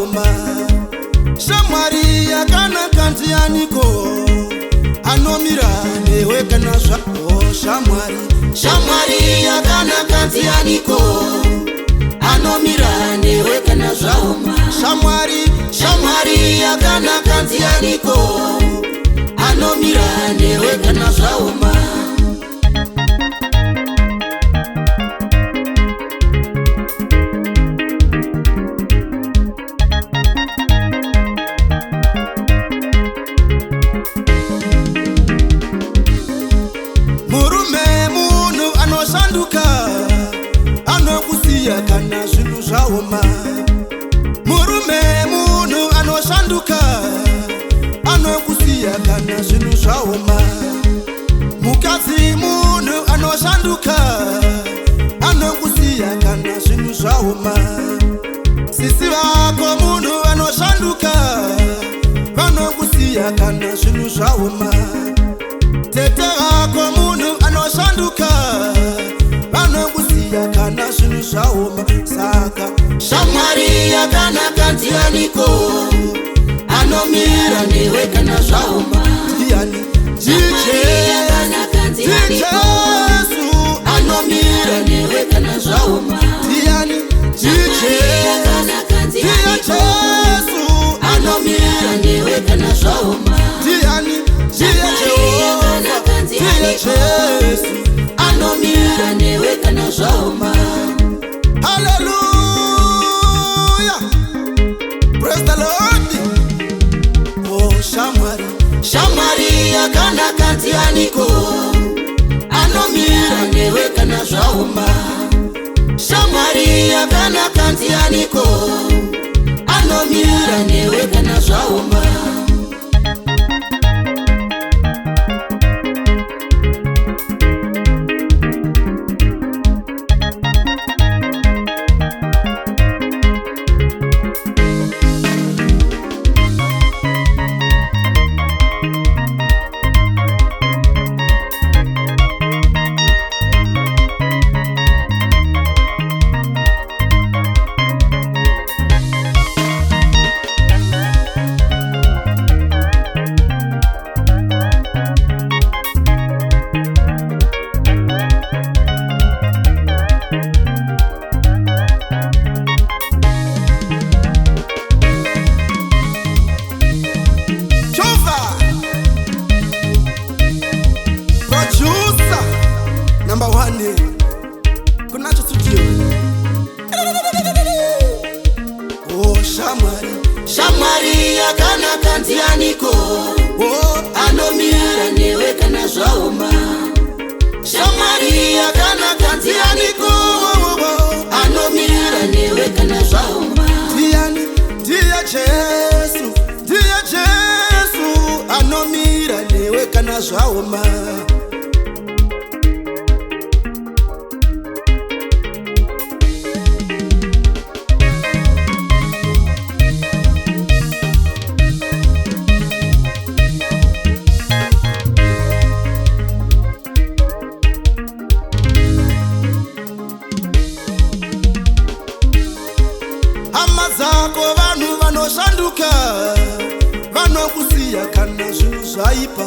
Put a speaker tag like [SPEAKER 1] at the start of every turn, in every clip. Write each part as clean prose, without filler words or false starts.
[SPEAKER 1] zvaoma. Shamwari yakanaka ndianiko anomira newe kana zvako. Shamwari yakanaka ndianiko anomira newe kana zvaoma. Shamwari yakanaka ndianiko anomira newe kana zvaoma. Murume munhu anoshanduka anokusiya kana zvinhu zvaoma. Murume munhu anoshanduka anokusiya kana zvinhu zvaoma. Mukadzi munhu anoshanduka anokusiya kana zvinhu zvaoma. Sisi vako munhu anoshanduka vanokusiya kana zvinhu zvaoma. Tete vako munhu anoshanduka vanokusiya kana zvinhu zvaoma. Saka shamwari yakanaka ndianiko anomira newe kana zvaoma. Ndiani? Jesu anomira newe kana zvaoma. Ndiani? Jesu anomira newe kana zvaoma. Ndiani? Jesu anomira newe kana zvaoma. Hallelujah, praise the Lord. Oh shamwari yakanaka ndianiko anomira newe kana zvaoma. Shamwari yakanaka ndianiko anomira newe kana zvaoma. Number one, kunacho studio. Oh shamwari yakanaka ndianiko anomira newe kana zvaoma. Shamwari yakanaka ndianiko anomira newe kana zvaoma. Ndiani? Ndiye Jesu anomira newe kana zvaoma. Zako vanhu vanoshanduka vanokusiya kana zvinhu zvaipa.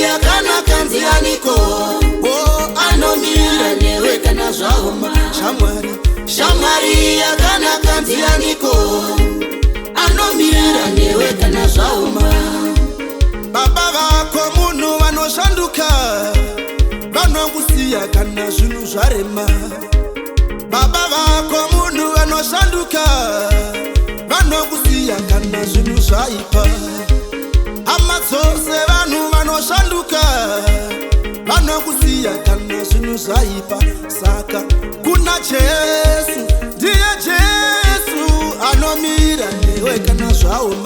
[SPEAKER 1] yakanaka ndianiko anomira newe kana zvaoma. Shamwari yakanaka ndianiko anomira newe kana zvaoma. Baba vako munhu vanoshanduka vanokusiya kana zvinhu zvarema. Baba vako munhu vanoshanduka, vanokusiya kana zvinhu zvaipa. Hama dzose vanhu vanoshanduka, vanokusiya kana zvinhu zvaipa. Saka kuna Jesu, ndiye Jesu anomira newe kana zvaoma.